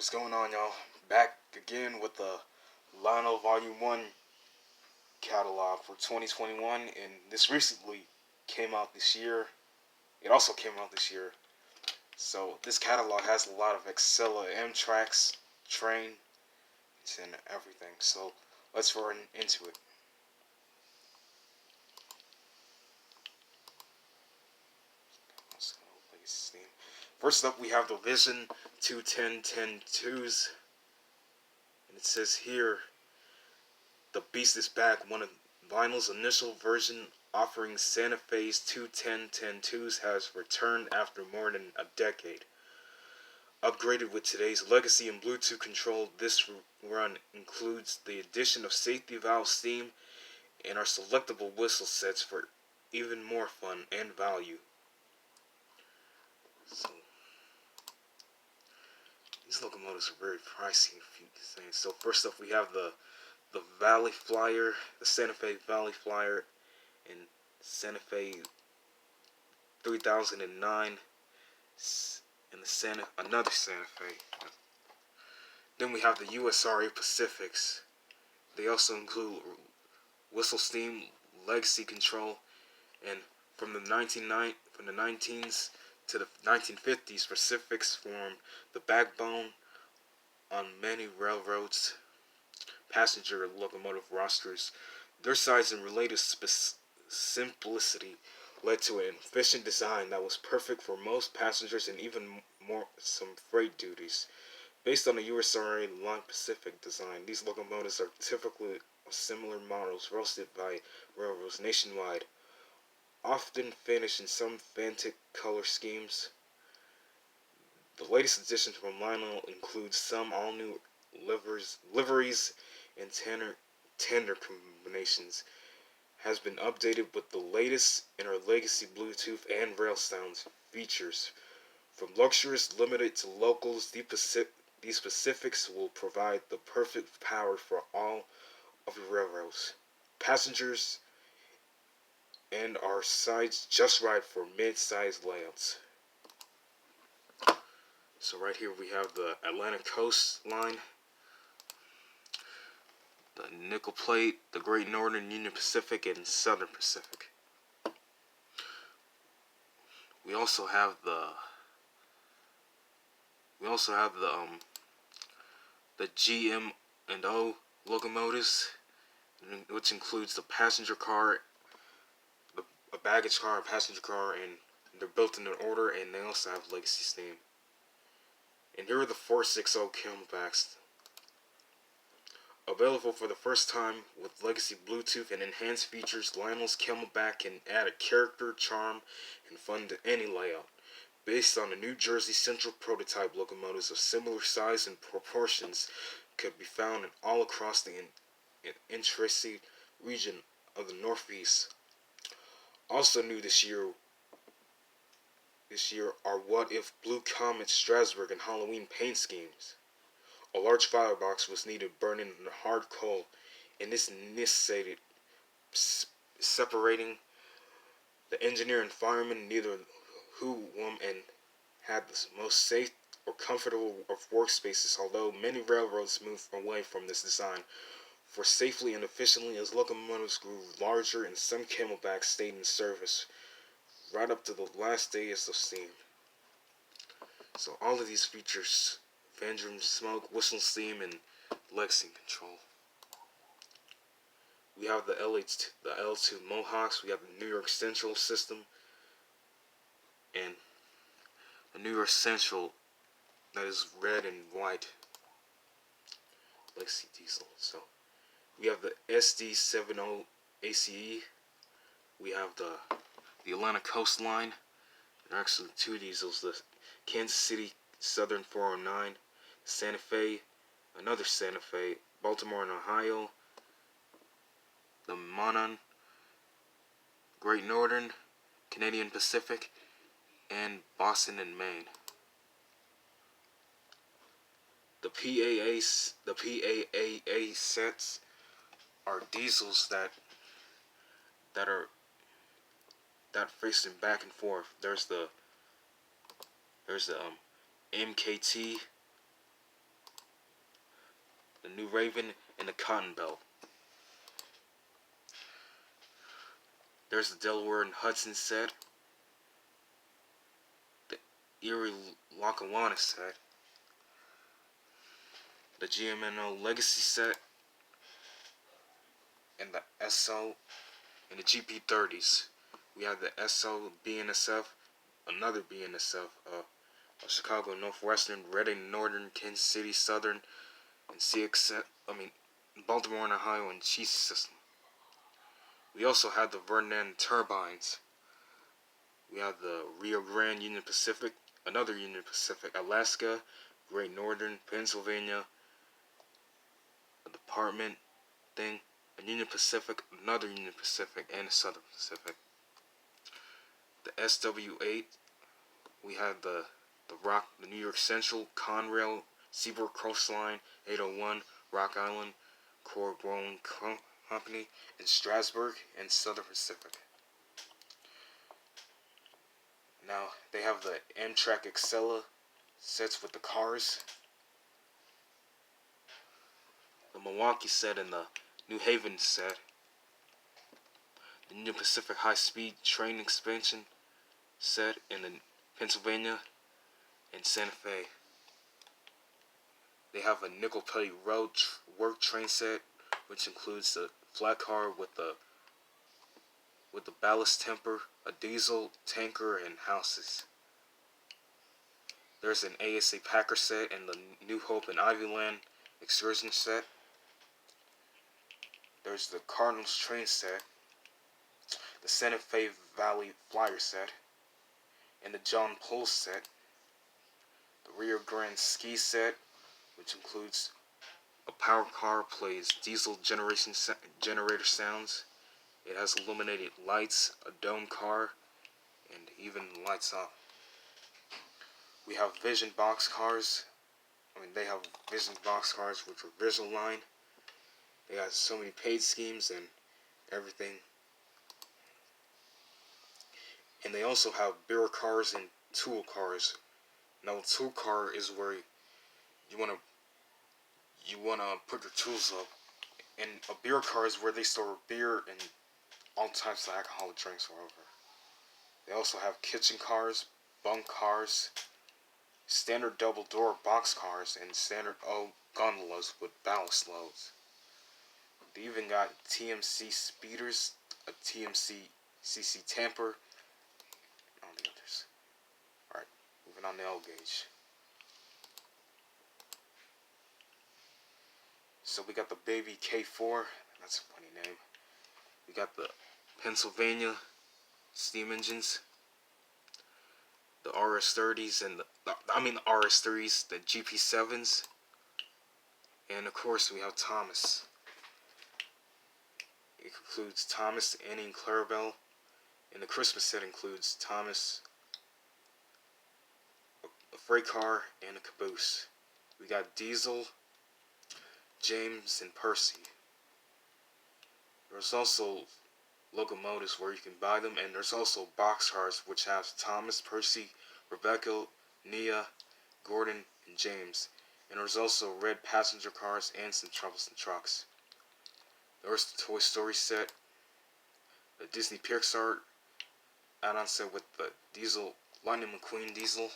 What's going on, y'all? Back again with the Lionel Volume 1 catalog for 2021, and this recently came out this year. It also came out this year. So, this catalog has a lot of Excella M tracks, train, and everything. So, let's run into it. First up, we have the Vision 210-10-2s, and it says here, the Beast is back. One of vinyl's initial version offering Santa Fe's 210-10-2s has returned after more than a decade. Upgraded with today's legacy and Bluetooth control, this run includes the addition of safety valve steam and our selectable whistle sets for even more fun and value. So, these locomotives are very pricey if you say so. First up, we have the Valley Flyer, the Santa Fe Valley Flyer in Santa Fe 3009, and another Santa Fe. Then we have the USRA Pacifics. They also include whistle steam, legacy control, and from the 19s to the 1950s, Pacifics formed the backbone on many railroads' passenger locomotive rosters. Their size and related simplicity led to an efficient design that was perfect for most passengers and even more some freight duties. Based on the USRA Line Pacific design, these locomotives are typically similar models roasted by railroads nationwide, often finished in some fantastic color schemes. The latest additions from Lionel include some all-new liveries and tender combinations. Has been updated with the latest in our legacy Bluetooth and rail sounds features. From luxurious limited to locals, these Pacifics will provide the perfect power for all of your railroads. Passengers and are sized just right for mid-sized layouts. So right here we have the Atlantic Coast line, the Nickel Plate, the Great Northern, Union Pacific, and Southern Pacific. We also have the GM and O locomotives, which includes the passenger car, a baggage car, a passenger car, and they're built in an order, and they also have legacy steam. And here are the 460 Camelbacks. Available for the first time with legacy Bluetooth and enhanced features, Lionel's Camelback can add a character, charm, and fun to any layout. Based on the New Jersey Central prototype, locomotives of similar size and proportions could be found all across the intrastate region of the Northeast. Also new this year are What If Blue Comet Strasbourg and Halloween paint schemes. A large firebox was needed burning in hard coal, and this necessitated separating the engineer and fireman, neither who and had the most safe or comfortable of workspaces, although many railroads moved away from this design for safely and efficiently as locomotives grew larger and some Camelbacks stayed in service right up to the last days of steam. So all of these features Vandrum smoke, whistle steam, and legacy control. We have the L2 Mohawks, we have the New York Central system, and the New York Central that is red and white legacy diesel. So we have the SD70 ACE, we have the Atlantic Coast line. There are actually two diesels, the Kansas City Southern 409, Santa Fe, another Santa Fe, Baltimore and Ohio, the Monon, Great Northern, Canadian Pacific, and Boston and Maine. The PAA sets are diesels that face them back and forth. There's the MKT, the New Raven, and the Cotton Belt. There's the Delaware and Hudson set, the Erie Lackawanna set, the GMNO Legacy set, and the SO and the GP30s. We have the SO BNSF, another BNSF, Chicago Northwestern, Reading Northern, Kansas City Southern, and Baltimore and Ohio and Cheese System. We also have the Vernon Turbines. We have the Rio Grande Union Pacific, another Union Pacific, Alaska, Great Northern, Pennsylvania, a department thing, a Union Pacific, another Union Pacific, and a Southern Pacific. The SW8, we have the New York Central, Conrail, Seaboard Coastline, 801, Rock Island, Core Growing Company, in Strasburg, and Southern Pacific. Now, they have the Amtrak Excella sets with the cars, the Milwaukee set, and the New Haven set, the Union Pacific High Speed Train Expansion set in the Pennsylvania and Santa Fe. They have a Nickel Plate Road Work Train set, which includes the flat car with the ballast temper, a diesel tanker, and houses. There's an ASA Packer set and the New Hope and Ivyland Excursion set. There's the Cardinals train set, the Santa Fe Valley Flyer set, and the John Pole set. The Rio Grande Ski set, which includes a power car, plays diesel generator sounds. It has illuminated lights, a dome car, and even lights off. We have Vision box cars. They have Vision box cars which are Visual-Line. They got so many paid schemes and everything. And they also have beer cars and tool cars. Now, a tool car is where you wanna put your tools up, and a beer car is where they store beer and all types of alcoholic drinks or whatever. They also have kitchen cars, bunk cars, standard double door box cars, and standard O gondolas with ballast loads. They even got TMC speeders, a TMC CC tamper, and all the others. Alright, moving on to L gauge. So we got the Baby K4, that's a funny name. We got the Pennsylvania steam engines, the RS30s, and the RS3s, the GP7s, and of course we have Thomas. It includes Thomas, Annie, and Clarabelle, and the Christmas set includes Thomas, a freight car, and a caboose. We got Diesel, James, and Percy. There's also locomotives where you can buy them, and there's also boxcars which have Thomas, Percy, Rebecca, Nia, Gordon, and James. And there's also red passenger cars and some troublesome trucks. There's the Toy Story set, the Disney Pixar add-on set with the Diesel, Lightning McQueen Diesel,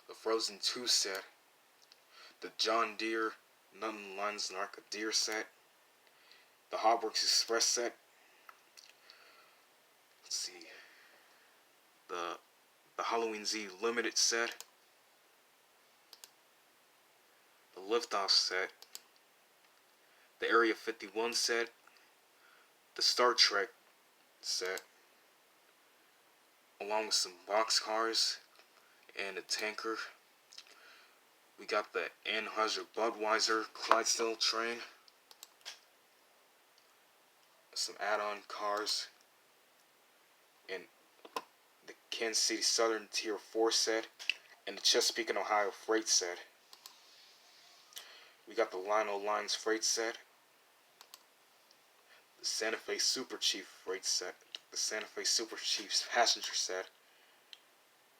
the Frozen 2 set, the John Deere Nothing Lines Like a Deer set, the Hotworks Express set, let's see, the Halloween Z Limited set, the Liftoff set, the Area 51 set, the Star Trek set, along with some boxcars and a tanker. We got the Anheuser Budweiser Clydesdale train, some add-on cars, and the Kansas City Southern Tier 4 set, and the Chesapeake and Ohio Freight set. We got the Lionel Lines Freight set, the Santa Fe Super Chief Freight set, the Santa Fe Super Chiefs Passenger set,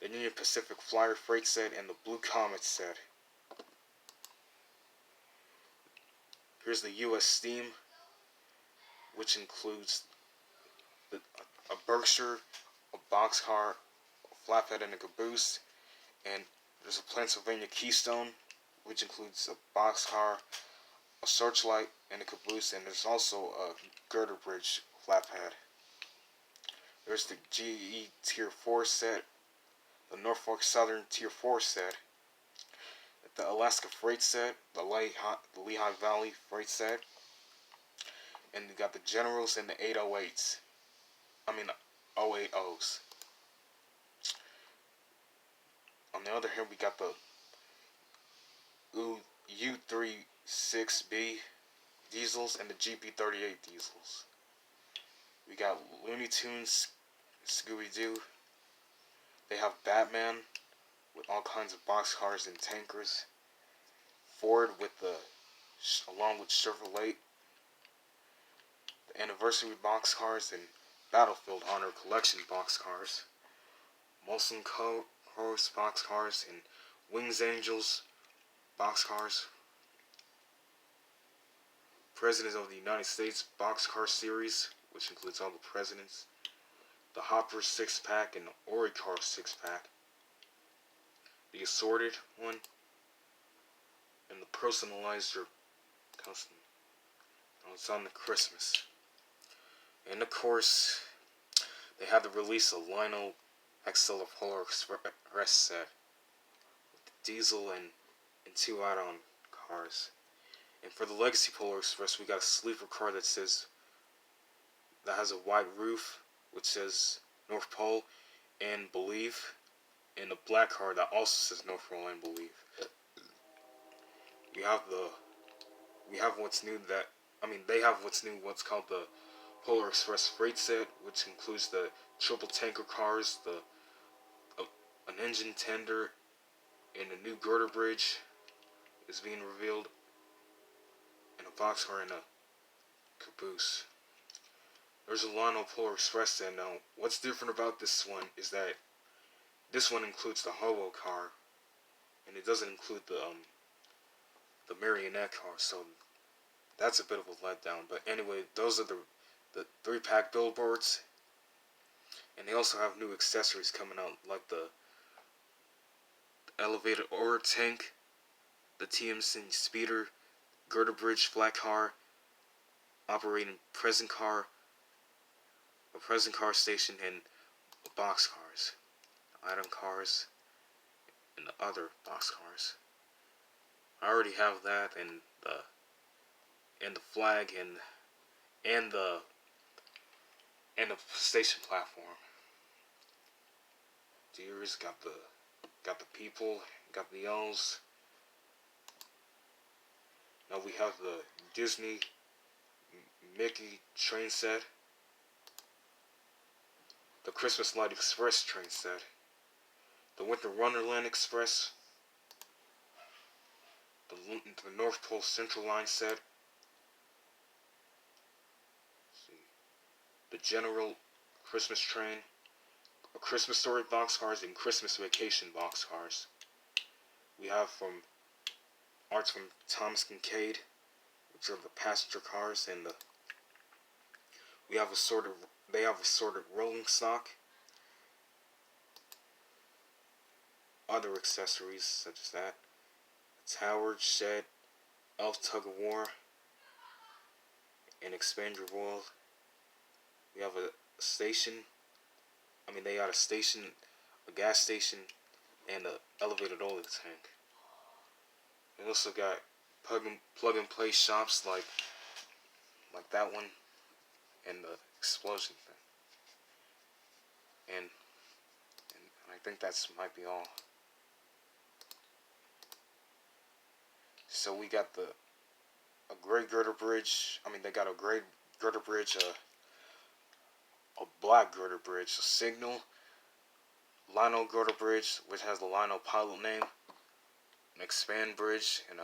the Union Pacific Flyer Freight set, and the Blue Comet set. Here's the U.S. Steam, which includes a Berkshire, a boxcar, a flatbed, and a caboose. And there's a Pennsylvania Keystone, which includes a boxcar, a searchlight, and a caboose. And there's also a girder bridge flatbed. There's the GE Tier 4 set, the Norfolk Southern Tier 4 set, the Alaska Freight set, the Lehigh Valley Freight set, and you got the Generals and the 808s. I mean, 080s. On the other hand, we got the U36B diesels and the GP38 diesels. We got Looney Tunes, Scooby-Doo. They have Batman with all kinds of boxcars and tankers. Ford with along with Chevrolet, the anniversary boxcars and Battlefield Honor Collection boxcars. Molson Coors boxcars and Wings Angels boxcars. President of the United States boxcar series, which includes all the presidents. The Hopper 6-pack and the Oricar 6-pack. The assorted one. And the personalizer custom. It's on the Christmas. And of course, they had the release of Lionel XL Polar Express set. With the diesel and 2 add-on cars. And for the Legacy Polar Express, we got a sleeper car that has a white roof, which says North Pole and Believe, and a black car that also says North Pole and Believe. They have what's new, what's called the Polar Express Freight Set, which includes the triple tanker cars, an engine tender, and a new girder bridge is being revealed, and a boxcar and a caboose. There's a Lionel Polar Express set. Now, what's different about this one is that this one includes the hobo car, and it doesn't include the marionette car, so that's a bit of a letdown. But anyway, those are the 3-pack billboards, and they also have new accessories coming out, like the elevated ore tank, the TMC speeder, girder bridge flat car, operating a present car station, and boxcars, item cars, and the other boxcars. I already have that, and the flag, and the station platform. Deers got the people, got the elves. Now we have the Disney Mickey train set, the Christmas Light Express train set, the Winter Wonderland Express, the North Pole Central Line set, the General Christmas Train, a Christmas Story boxcars, and Christmas Vacation boxcars. We have arts from Thomas Kincaid, which are the passenger cars, and they have assorted rolling stock, other accessories such as that, a tower, shed, elf tug of war, and expand your world. We have a station. They got a station, a gas station, and an elevated oil tank. They also got plug and play shops like that one, and the explosion thing. And I think that's might be all. So we got a gray girder bridge. They got a gray girder bridge, a black girder bridge, a signal, Lionel girder bridge, which has the Lionel pilot name, an expand bridge, and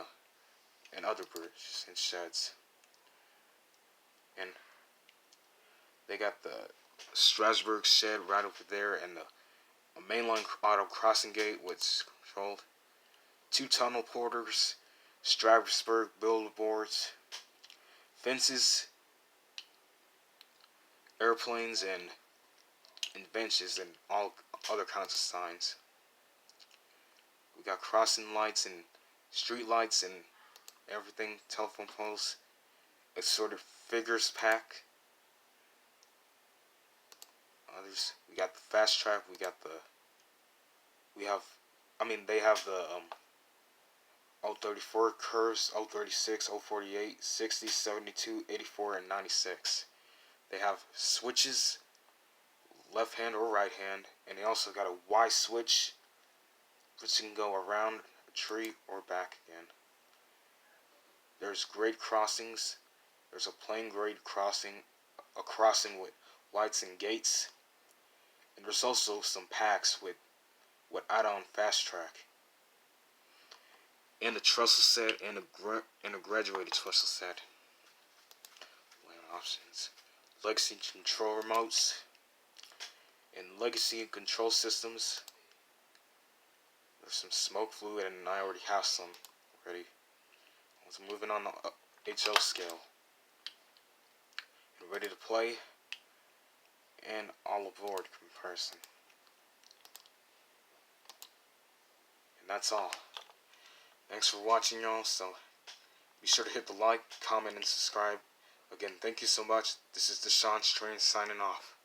other bridges and sheds. And they got the Strasbourg shed right over there, and a mainline auto crossing gate, which is controlled. 2 tunnel porters, Strasbourg billboards, fences, airplanes, and benches, and all other kinds of signs. We got crossing lights and street lights and everything, telephone poles, a sort of figures pack. Others, we got the fast track, they have the 034 curves, 036, 048, 60, 72, 84, and 96. They have switches, left hand or right hand, and they also got a Y switch, which can go around a tree or back again. There's grade crossings. There's a plain grade crossing, a crossing with lights and gates, and there's also some packs with add-on fast track, and a trestle set, and a graduated trestle set. Land options, legacy control remotes, and legacy control systems. There's some smoke fluid, and I already have some ready. So moving on the HO scale. And ready to play, and all aboard comparison. And that's all. Thanks for watching, y'all. So be sure to hit the like, comment, and subscribe. Again, thank you so much. This is Deshaun Strain signing off.